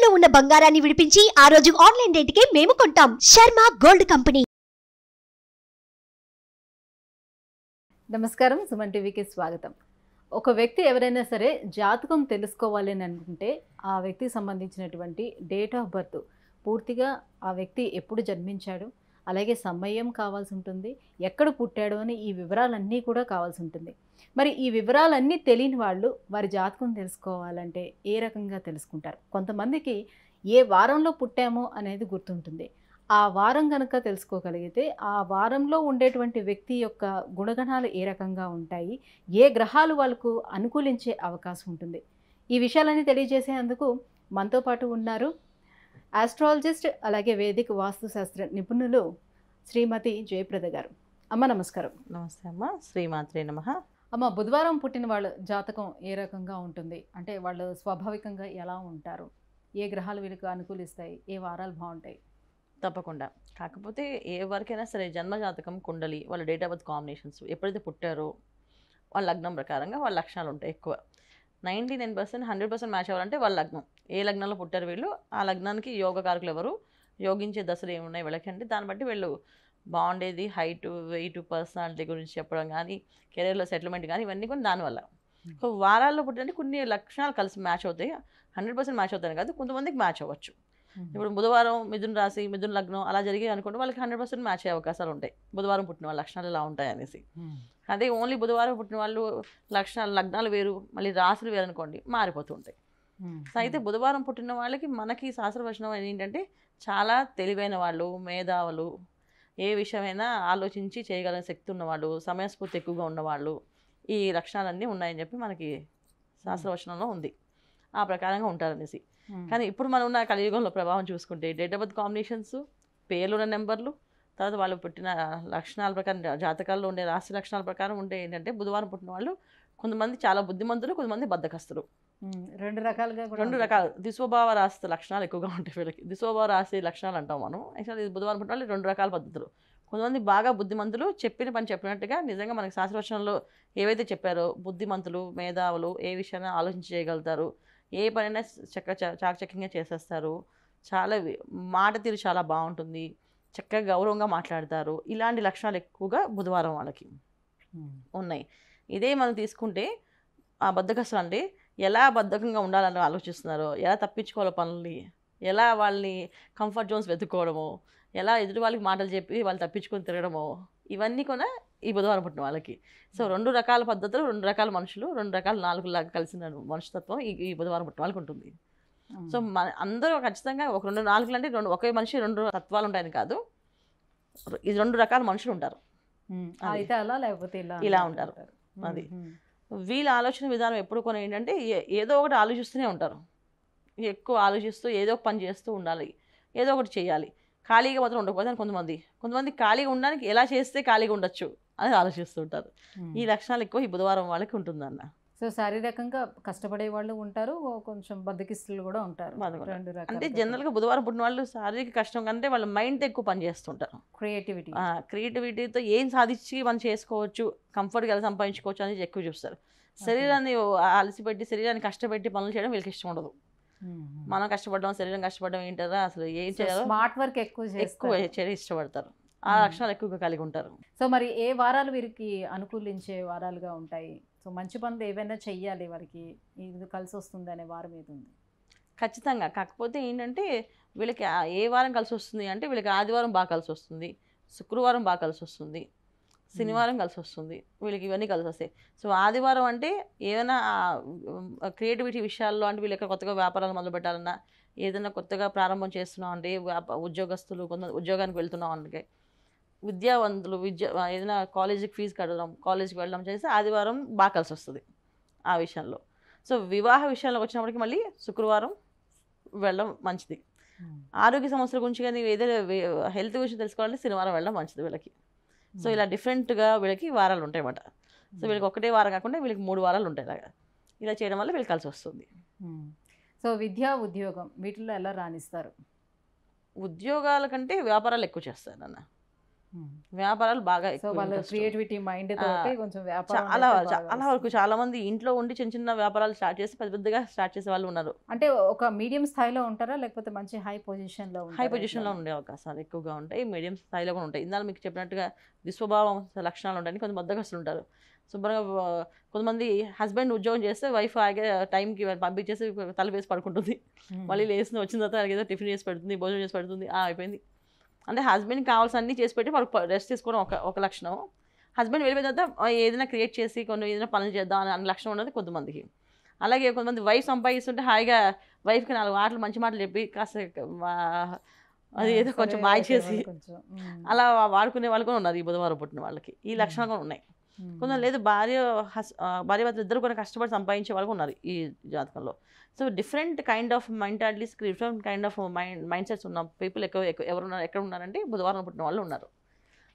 తాకట్టులో ఉన్న బంగారాన్ని విడిపించి ఆ రోజు ఆన్లైన్ రేటుకే మేము కొంటాం. Sharma gold company. నమస్కారం, సుమన్ టీవీకి స్వాగతం. ఒక వ్యక్తి ఎవరైనా సరే జాతకం తెలుసుకోవాలి అని అనుకుంటే ఆ వ్యక్తికి సంబంధించినటువంటి డేట్ ఆఫ్ బర్త్, పూర్తిగా ఆ వ్యక్తి ఎప్పుడు జన్మించాడు, అలాగే సమయం కావాల్సి ఉంటుంది, ఎక్కడ పుట్టాడు అని ఈ వివరాలన్నీ కూడా కావాల్సి ఉంటుంది. మరి ఈ వివరాలన్నీ తెలియని వాళ్ళు వారి జాతకం తెలుసుకోవాలంటే ఏ రకంగా తెలుసుకుంటారు? కొంతమందికి ఏ వారంలో పుట్టామో అనేది గుర్తుంటుంది. ఆ వారం కనుక తెలుసుకోగలిగితే ఆ వారంలో ఉండేటువంటి వ్యక్తి యొక్క గుణగణాలు ఏ రకంగా ఉంటాయి, ఏ గ్రహాలు వాళ్ళకు అనుకూలించే అవకాశం ఉంటుంది, ఈ విషయాలన్నీ తెలియజేసేందుకు మనతో పాటు ఉన్నారు ఆస్ట్రాలజిస్ట్ అలాగే వేదిక వాస్తుశాస్త్ర నిపుణులు శ్రీమతి జయప్రద గారు. అమ్మ నమస్కారం. నమస్తే అమ్మ, శ్రీమాత్రే నమః. అమ్మ, బుధవారం పుట్టిన వాళ్ళ జాతకం ఏ రకంగా ఉంటుంది? అంటే వాళ్ళు స్వాభావికంగా ఎలా ఉంటారు, ఏ గ్రహాలు వీళ్ళకి అనుకూలిస్తాయి, ఏ వారాలు బాగుంటాయి? తప్పకుండా. కాకపోతే ఎవరికైనా సరే జన్మజాతకం, కుండలి, వాళ్ళ డేట్ ఆఫ్ బర్త్ కాంబినేషన్స్ ఎప్పుడైతే పుట్టారో వాళ్ళ లగ్నం ప్రకారంగా వాళ్ళ లక్షణాలు ఉంటాయి. ఎక్కువ 99% 100% మ్యాచ్ అవ్వాలంటే వాళ్ళ లగ్నం, ఏ లగ్నంలో పుట్టారు వీళ్ళు, ఆ లగ్నానికి యోగకారకులు ఎవరు, యోగించే దశలు ఏమున్నాయి వీళ్ళకి అంటే దాన్ని బట్టి వీళ్ళు బాగుండేది. హైట్, వెయిట్, పర్సనాలిటీ గురించి చెప్పడం కానీ, కెరీర్లో సెటిల్మెంట్ కానీ, ఇవన్నీ కూడా దానివల్ల. సో వారాల్లో పుట్టినంటే కొన్ని లక్షణాలు కలిసి మ్యాచ్ అవుతాయి. 100% మ్యాచ్ అవుతాయి కాదు, కొంతమందికి మ్యాచ్ అవ్వచ్చు. ఇప్పుడు బుధవారం మిథున రాశి, మిథున లగ్నం అలా జరిగి అనుకుంటే వాళ్ళకి 100% మ్యాచ్ అయ్యే అవకాశాలు ఉంటాయి. బుధవారం పుట్టిన వాళ్ళ లక్షణాలు ఇలా ఉంటాయి అనేసి. అదే ఓన్లీ బుధవారం పుట్టిన వాళ్ళు లక్షణాలు, లగ్నాలు వేరు, మళ్ళీ రాశులు వేరు అనుకోండి, మారిపోతూ ఉంటాయి. సో అయితే బుధవారం పుట్టిన వాళ్ళకి మనకి శాస్త్రవచనం ఏంటంటే చాలా తెలివైన వాళ్ళు, మేధావులు, ఏ విషయమైనా ఆలోచించి చేయగలిగిన శక్తి ఉన్నవాళ్ళు, సమయస్ఫూర్తి ఎక్కువగా ఉన్నవాళ్ళు, ఈ లక్షణాలన్నీ ఉన్నాయని చెప్పి మనకి శాస్త్రవచనంలో ఉంది. ఆ ప్రకారంగా ఉంటారనేసి. కానీ ఇప్పుడు మనం ఉన్న కలియుగంలో ప్రభావం చూసుకుంటే డేట్ ఆఫ్ బర్త్ కాంబినేషన్స్, పేర్లున్న నెంబర్లు, తర్వాత వాళ్ళు పుట్టిన లక్షణాల ప్రకారం, జాతకాల్లో ఉండే రాశి లక్షణాల ప్రకారం ఉంటే ఏంటంటే బుధవారం పుట్టిన వాళ్ళు కొంతమంది చాలా బుద్ధిమంతులు, కొంతమంది బద్ధకస్తులు. రెండు రకాలుగా దిశోభావ రాశి లక్షణాలు ఎక్కువగా ఉంటాయి వీళ్ళకి. దిశోభావ రాశి లక్షణాలు అంటాం మనం. యాక్చువల్లీ బుధవారం పుట్టిన వాళ్ళు 2 రకాల పద్ధతులు. కొంతమంది బాగా బుద్ధిమంతులు, చెప్పిన పని చెప్పినట్టుగా నిజంగా మనకి శాస్త్రవచనంలో ఏవైతే చెప్పారో బుద్ధిమంతులు, మేధావులు, ఏ విషయాన్ని ఆలోచించి చేయగలుగుతారు, ఏ పనైనా చాకచక్యంగా చేసేస్తారు, చాలా మాట తీరు చాలా బాగుంటుంది, చక్కగా గౌరవంగా మాట్లాడతారు. ఇలాంటి లక్షణాలు ఎక్కువగా బుధవారం వాళ్ళకి ఉన్నాయి. ఇదే మనం తీసుకుంటే ఆ బద్ధకస్తులు అంటే ఎలా బద్ధకంగా ఉండాలని ఆలోచిస్తున్నారో, ఎలా తప్పించుకోవాలో పనుల్ని, ఎలా వాళ్ళని కంఫర్ట్ జోన్స్ వెతుక్కోవడమో, ఎలా ఎదుటి వాళ్ళకి మాటలు చెప్పి వాళ్ళు తప్పించుకొని తిరగడమో, ఇవన్నీ కూడా ఈ బుధవారం పుట్టిన వాళ్ళకి. సో 2 రకాల పద్ధతులు, 2 రకాల మనుషులు, 2 రకాల నాలుగులాగా కలిసిన మనుషుతత్వం ఈ బుధవారం పుట్టిన వాళ్ళకి ఉంటుంది. సో అందరూ ఖచ్చితంగా ఒక 2 నాలుగులు అంటే ఒకే మనిషి 2 తత్వాలు ఉంటాయని కాదు, ఇది 2 రకాల మనుషులు ఉంటారు. అయితే అలా లేకపోతే ఇలా ఉంటారు. అది వీళ్ళ ఆలోచన విధానం ఎప్పుడు కొన్ని ఏంటంటే ఏదో ఒకటి ఆలోచిస్తూనే ఉంటారు. ఎక్కువ ఆలోచిస్తూ ఏదో ఒక పని చేస్తూ ఉండాలి, ఏదో ఒకటి చేయాలి. ఖాళీగా మాత్రం ఉండకపోతే కొంతమంది ఖాళీగా ఉండడానికి ఎలా చేస్తే ఖాళీగా ఉండొచ్చు అని ఆలోచిస్తూ ఉంటారు. ఈ లక్షణాలు ఎక్కువ ఈ బుధవారం వాళ్ళకి ఉంటుందన్న. సో శారీరకంగా కష్టపడే వాళ్ళు ఉంటారు, కొంచెం బద్దకిస్తులు కూడా ఉంటారు. అంటే జనరల్గా బుధవారం పుట్టిన వాళ్ళు శారీరక కష్టం కంటే వాళ్ళ మైండ్ ఎక్కువ పని చేస్తుంటారు. క్రియేటివిటీతో ఏం సాధించి మనం చేసుకోవచ్చు, కంఫర్ట్గా ఎలా సంపాదించుకోవచ్చు అనేది ఎక్కువ చూస్తారు. శరీరాన్ని అలసిపెట్టి, శరీరాన్ని కష్టపెట్టి పనులు చేయడం వీళ్ళకి ఇష్టం ఉండదు. మనం కష్టపడడం, శరీరం కష్టపడడం ఏంటారా, అసలు ఏం చేయాలో స్మార్ట్ వర్క్ ఎక్కువ చేయడం ఇష్టపడతారు. ఆ లక్షణాలు ఎక్కువగా కలిగి ఉంటారు. సో మరి ఏ వారాలు వీరికి అనుకూలించే వారాలుగా ఉంటాయి? సో మంచి పనులు ఏవైనా చెయ్యాలి వారికి, ఇది కలిసి వస్తుంది అనే వారం ఏది ఉంది? ఖచ్చితంగా. కాకపోతే ఏంటంటే వీళ్ళకి ఏ వారం కలిసి వస్తుంది అంటే వీళ్ళకి ఆదివారం బాగా కలిసి వస్తుంది, శుక్రవారం బాగా కలిసి వస్తుంది, శనివారం కలిసి వస్తుంది, వీళ్ళకి ఇవన్నీ కలిసి వస్తాయి. సో ఆదివారం అంటే ఏదైనా క్రియేటివిటీ విషయాల్లో అంటే వీళ్ళకి కొత్తగా వ్యాపారాలు మొదలు పెట్టాలన్నా, ఏదైనా కొత్తగా ప్రారంభం చేస్తున్నాం అంటే, ఉద్యోగస్తులు కొంత ఉద్యోగానికి వెళ్తున్నాం అంటే, విద్యావంతులు ఏదైనా కాలేజీకి ఫీజు కట్టడం, కాలేజీకి వెళ్ళడం చేస్తే ఆదివారం బాగా కలిసి వస్తుంది ఆ విషయంలో. సో వివాహ విషయంలోకి వచ్చినప్పటికీ మళ్ళీ శుక్రవారం వెళ్ళడం మంచిది. ఆరోగ్య సమస్యల గురించి కానీ ఏదైనా హెల్త్ గురించి తెలుసుకోవాలంటే శనివారం వెళ్ళడం మంచిది వీళ్ళకి. సో ఇలా డిఫరెంట్గా వీళ్ళకి వారాలు ఉంటాయి అన్నమాట. సో వీళ్ళకి ఒకటే వారం కాకుండా వీళ్ళకి 3 వారాలు ఉంటాయి. ఇలా చేయడం వల్ల వీళ్ళకి కలిసి వస్తుంది. సో విద్యా, ఉద్యోగం వీటిల్లో ఎలా రాణిస్తారు? ఉద్యోగాల కంటే వ్యాపారాలు ఎక్కువ చేస్తారు అన్న. వ్యాపారాలు బాగా సో ఎక్కువ వాళ్ళ interest. క్రియేటివిటీ మైండ్ తోటి కొంచెం వ్యాపారం చాలా అనేది బాగా చాలా వరకు వస్తుంది. చాలా మంది ఇంట్లో ఉండి చిన్న చిన్న వ్యాపారాలు స్టార్ట్ చేసి పెద్ద పెద్దగా స్టార్ట్ చేసే వాళ్ళు ఉన్నారు. అంటే ఒక మీడియం స్థాయిలో ఉంటారా లేకపోతే మంచి హై పొజిషన్ లో హై ఉంటారా? పొజిషన్లో ఉండే అవకాశాలు ఎక్కువగా ఉంటాయి, మీడియం స్థాయిలో కూడా ఉంటాయి. ఇందాక మీకు చెప్పినట్టుగా దుస్వభావం లక్షణాలు ఉంటాయి, కొంత బద్దకస్తులు ఉంటారు. శుభ్రంగా కొంతమంది హస్బెండ్ ఉద్యోగం చేస్తే వైఫ్ ఆగే టైంకి పంపించేసి తల వేసి పడుకుంటుంది, మళ్ళీ లేచి వచ్చిన తర్వాత ఏదో టిఫిన్ చేసి పెడుతుంది, భోజనం చేసి పెడుతుంది, అయిపోయింది. అంటే హస్బెండ్కి కావాల్సిన అన్నీ చేసి పెట్టి వాళ్ళకి రెస్ట్ తీసుకోవడం ఒక లక్షణం. హస్బెండ్ వెళ్ళిపోయిన తర్వాత ఏదైనా క్రియేట్ చేసి ఏదైనా పనులు చేద్దాం అనే లక్షణం ఉన్నది కొంతమందికి. అలాగే కొంతమంది వైఫ్ సంపాదిస్తుంటే హాయిగా వైఫ్కి 4 మాటలు మంచి మాటలు చెప్పి కాస్త అది ఏదో కొంచెం బాగా చేసి అలా వాడుకునే వాళ్ళు కూడా ఉన్నారు ఈ బుధవారం పుట్టిన వాళ్ళకి. ఈ లక్షణాలు కూడా ఉన్నాయి. కొంచెం లేదు భార్యాభర్తలు ఇద్దరు కూడా కష్టపడి సంపాదించే వాళ్ళు ఉన్నారు ఈ జాతకంలో. So different kind of mentalities, different kind of mind sets ఉన్న పీపుల్ ఎవరున్నారు, ఎక్కడ ఉన్నారంటే బుధవారం పుట్టిన వాళ్ళు ఉన్నారు.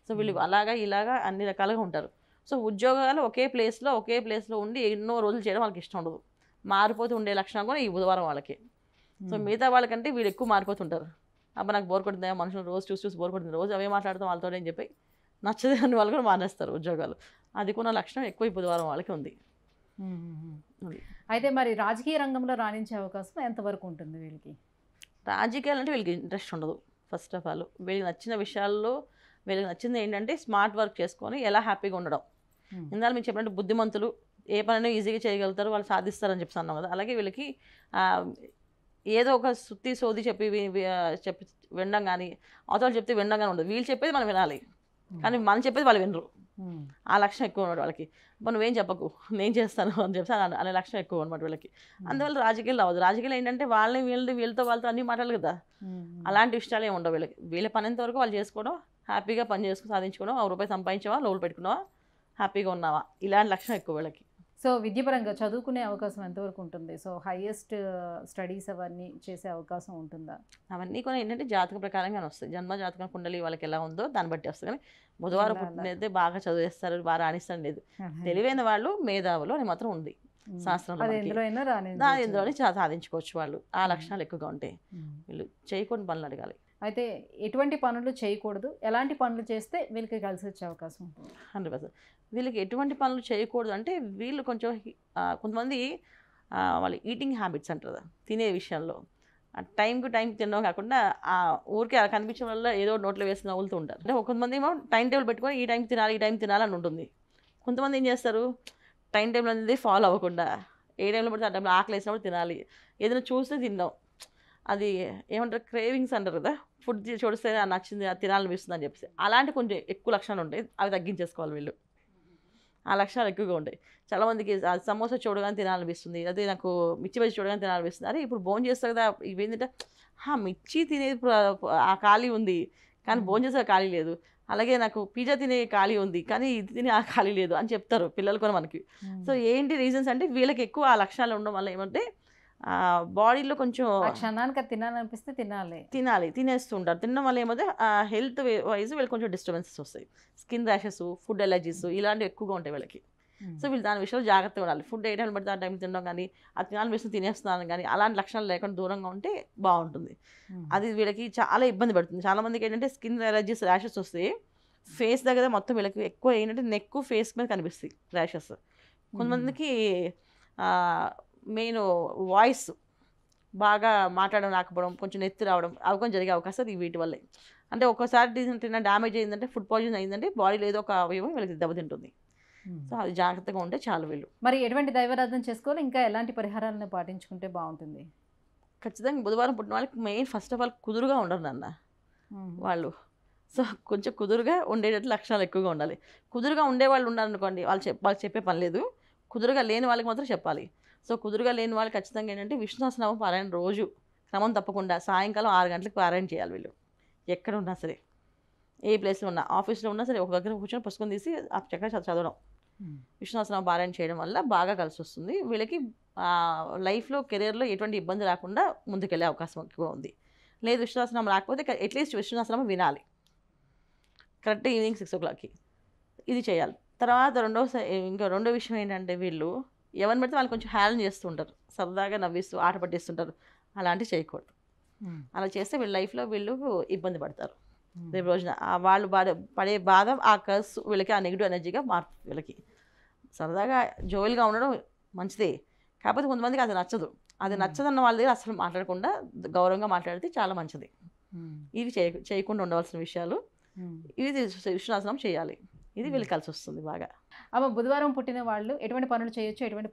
సో వీళ్ళు అలాగా ఇలాగా అన్ని రకాలుగా ఉంటారు. సో ఉద్యోగాలు ఒకే ప్లేస్లో ఉండి ఎన్నో రోజులు చేయడం వాళ్ళకి ఇష్టం ఉండదు. మారిపోతూ ఉండే లక్షణం కూడా ఈ బుధవారం వాళ్ళకి. సో మిగతా వాళ్ళకంటే వీళ్ళు ఎక్కువ మారిపోతుంటారు. అబ్బా నాకు బోర్ కొడుతుందా, మనుషులు రోజు చూసి బోర్ కొడుతుంది, రోజు అవే మాట్లాడతాం వాళ్ళతో అని చెప్పి నచ్చదే అని వాళ్ళు కూడా మానేస్తారు ఉద్యోగాలు. అది కూడా లక్షణం ఎక్కువ ఈ బుధవారం వాళ్ళకి ఉంది. అయితే మరి రాజకీయ రంగంలో రాణించే అవకాశం ఎంతవరకు ఉంటుంది వీళ్ళకి? రాజకీయాలు అంటే వీళ్ళకి ఇంట్రెస్ట్ ఉండదు. ఫస్ట్ ఆఫ్ ఆల్ వీళ్ళకి నచ్చిన విషయాల్లో వీళ్ళకి నచ్చింది ఏంటంటే స్మార్ట్ వర్క్ చేసుకొని ఎలా హ్యాపీగా ఉండడం. ఇందాక మీకు చెప్పినట్టు బుద్ధిమంతులు ఏ పనైనా ఈజీగా చేయగలుగుతారు, వాళ్ళు సాధిస్తారని చెప్పి అన్నాం కదా. అలాగే వీళ్ళకి ఏదో ఒక సుత్తి సోది చెప్పి వినడం కానీ, అవతల చెప్తే వినడం కానీ ఉండదు. వీళ్ళు చెప్పేది మనం వినాలి, కానీ మనం చెప్పేది వాళ్ళు వినరు. ఆ లక్షణం ఎక్కువ ఉన్నాడు వాళ్ళకి. నువ్వేం చెప్పకు, నేను చేస్తాను అని చెప్పి అనే లక్షణం ఎక్కువ అనమాట వీళ్ళకి. అందువల్ల రాజకీయాలు అవ్వదు. రాజకీయాలు ఏంటంటే వీళ్ళతో వాళ్ళతో అన్నీ మాట్లాడాలి కదా, అలాంటి విషయాలు ఏమి ఉండవు వీళ్ళకి. వీళ్ళ పనేంత వరకు వాళ్ళు చేసుకోవడం, హ్యాపీగా పని చేసుకుని సాధించుకోవడం, ₹1 సంపాదించావా, లోపల పెట్టుకున్నావా, హ్యాపీగా ఉన్నావా, ఇలాంటి లక్షణం ఎక్కువ వీళ్ళకి. సో విద్యాపరంగా చదువుకునే అవకాశం ఎంతవరకు ఉంటుంది? సో హైయెస్ట్ స్టడీస్ అవన్నీ చేసే అవకాశం ఉంటుందా? అవన్నీ కూడా ఏంటంటే జాతక ప్రకారంగానే వస్తాయి. జన్మ జాతకం కుండలి వాళ్ళకి ఎలా ఉందో దాన్ని బట్టి వస్తుంది. కానీ బుధవారం పుట్టినైతే బాగా చదివేస్తారు, బాగా రాణిస్తారు లేదు. తెలివైన వాళ్ళు, మేధావులు అని మాత్రం ఉంది శాస్త్రంలో. ఎందులోనే సాధించుకోవచ్చు వాళ్ళు. ఆ లక్షణాలు ఎక్కువగా ఉంటాయి. వీళ్ళు చేయకూడని పనులు అడగాలి. అయితే ఎటువంటి పనులు చేయకూడదు, ఎలాంటి పనులు చేస్తే వీళ్ళకి కలిసి వచ్చే అవకాశం ఉంటుంది? 100%. వీళ్ళకి ఎటువంటి పనులు చేయకూడదు అంటే వీళ్ళు కొంచెం కొంతమంది వాళ్ళ ఈటింగ్ హ్యాబిట్స్ అంటారు తినే విషయంలో. టైం తినడం కాకుండా ఊరికే కనిపించడం వల్ల ఏదో నోట్లో వేసి నవ్వులుతూ ఉంటారు. అంటే కొంతమంది ఏమో టైం టేబుల్ పెట్టుకొని ఈ టైం తినాలి అని ఉంటుంది. కొంతమంది ఏం చేస్తారు, టైం టేబుల్ అనేది ఫాలో అవ్వకుండా ఏ టైంలో పడితే ఆ టైంలో ఆకలి వేసినప్పుడు తినాలి, ఏదైనా చూస్తే తిందాం, అది ఏమంటారు క్రేవింగ్స్ అంటారు కదా, ఫుడ్ చూస్తే నచ్చింది అది తినాలనిపిస్తుంది అని చెప్పేసి అలాంటి కొంచెం ఎక్కువ లక్షణాలు ఉంటాయి. అవి తగ్గించేసుకోవాలి వీళ్ళు. ఆ లక్షణాలు ఎక్కువగా ఉంటాయి. చాలామందికి సమోసా చూడగానే తినాలనిపిస్తుంది, అదే నాకు మిర్చి బజ్జీ చూడగానే తినాలనిపిస్తుంది. అరే ఇప్పుడు భోజనం చేస్తారు కదా, ఇవేంటంటే మిర్చి తినేది ఆ ఖాళీ ఉంది కానీ భోజనం చేసే ఖాళీ లేదు, అలాగే నాకు పిజ్జా తినే ఖాళీ ఉంది కానీ ఇది తినే ఆ ఖాళీ లేదు అని చెప్తారు పిల్లలు కూడా మనకి. సో ఏంటి రీజన్స్ అంటే వీళ్ళకి ఎక్కువ ఆ లక్షణాలు ఉండడం వల్ల ఏమంటే బాడీలో కొంచెం క్షణానికి తినాలనిపిస్తే తినేస్తుంటారు. తినడం వల్ల ఏమంటే హెల్త్ వైజ్ వీళ్ళకి కొంచెం డిస్టర్బెన్సెస్ వస్తాయి. స్కిన్ ర్యాషెస్, ఫుడ్ ఎలర్జీస్ ఇలాంటివి ఎక్కువగా ఉంటాయి వీళ్ళకి. సో వీళ్ళు దాని విషయంలో జాగ్రత్తగా ఉండాలి. ఫుడ్ ఏ టైం పడితే ఆ టైం తినడం కానీ, ఆ తినాలనిపిస్తుంది తినేస్తున్నాను కానీ అలాంటి లక్షణాలు లేకుండా దూరంగా ఉంటే బాగుంటుంది. అది వీళ్ళకి చాలా ఇబ్బంది పడుతుంది. చాలామందికి ఏంటంటే స్కిన్ ఎలర్జీస్, ర్యాషెస్ వస్తాయి. ఫేస్ దగ్గర మొత్తం వీళ్ళకి ఎక్కువ ఏంటంటే నెక్, ఫేస్ మీద కనిపిస్తాయి ర్యాషెస్. కొంతమందికి మెయిన్ వాయిస్ బాగా మాట్లాడడం రాకపోవడం, కొంచెం నెత్తి రావడం అవి కొంచెం జరిగే అవకాశాలు వీటి వల్లే. అంటే ఒక్కోసారి తిన్న డ్యామేజ్ అయిందంటే, ఫుడ్ పాయిజన్ అయిందంటే బాడీలో ఏదో ఒక అవయవం వీళ్ళకి దెబ్బతింటుంది. సో అది జాగ్రత్తగా ఉంటే చాలు వీళ్ళు. మరి ఎటువంటి దైవారాధన చేసుకోవాలి, ఇంకా ఎలాంటి పరిహారాలను పాటించుకుంటే బాగుంటుంది? ఖచ్చితంగా బుధవారం పుట్టిన వాళ్ళకి మెయిన్ ఫస్ట్ ఆఫ్ ఆల్ కుదురుగా ఉండరు నాన్న వాళ్ళు. సో కొంచెం కుదురుగా ఉండేటట్లు లక్షణాలు ఎక్కువగా ఉండాలి. కుదురుగా ఉండే వాళ్ళు ఉన్నారనుకోండి, వాళ్ళు చెప్పే పని లేదు. కుదురుగా లేని వాళ్ళకి మాత్రం చెప్పాలి. సో కుదురుగా లేని వాళ్ళు ఖచ్చితంగా ఏంటంటే విష్ణు సహస్రనామం పారాయణ రోజు క్రమం తప్పకుండా సాయంకాలం 6 గంటలకు పారాయణ చేయాలి వీళ్ళు. ఎక్కడ ఉన్నా సరే, ఏ ప్లేస్లో ఉన్నా, ఆఫీస్లో ఉన్నా సరే, ఒక దగ్గర కూర్చొని పుస్తకం తీసి ఆ చక్కగా చదవడం, విష్ణు సహస్రనామం పారాయణ చేయడం వల్ల బాగా కలిసి వస్తుంది. వీళ్ళకి లైఫ్లో, కెరీర్లో ఎటువంటి ఇబ్బంది రాకుండా ముందుకెళ్ళే అవకాశం ఎక్కువ ఉంది. లేదు విష్ణు సహస్రనామం రాకపోతే అట్లీస్ట్ విష్ణు సహస్రనామం వినాలి కరెక్ట్ ఈవినింగ్ 6 o'clockకి. ఇది చేయాలి. తర్వాత రెండో విషయం ఏంటంటే వీళ్ళు ఎవరిని పెడితే వాళ్ళు కొంచెం హ్యాలన్ చేస్తుంటారు, సరదాగా నవ్విస్తూ ఆట పట్టిస్తుంటారు. అలాంటివి చేయకూడదు. అలా చేస్తే వీళ్ళ లైఫ్లో వీళ్ళు ఇబ్బంది పడతారు. రేపు రోజున వాళ్ళు పడే బాధ ఆ కర్స్ వీళ్ళకి ఆ నెగిటివ్ ఎనర్జీగా మారుతుంది. వీళ్ళకి సరదాగా జోయల్గా ఉండడం మంచిదే, కాకపోతే కొంతమందికి అది నచ్చదు. అది నచ్చదన్న వాళ్ళ దగ్గర అసలు మాట్లాడకుండా గౌరవంగా మాట్లాడితే చాలా మంచిది. ఇవి చేయకుండా ఉండవలసిన విషయాలు. ఇది విశ్వాసనం చేయాలి. ఇది వీళ్ళకి కలిసి వస్తుంది బాగా. అమ్మ, బుధవారం పుట్టిన వాళ్ళు ఎటువంటి పనులు చేయొచ్చు, ఎటువంటి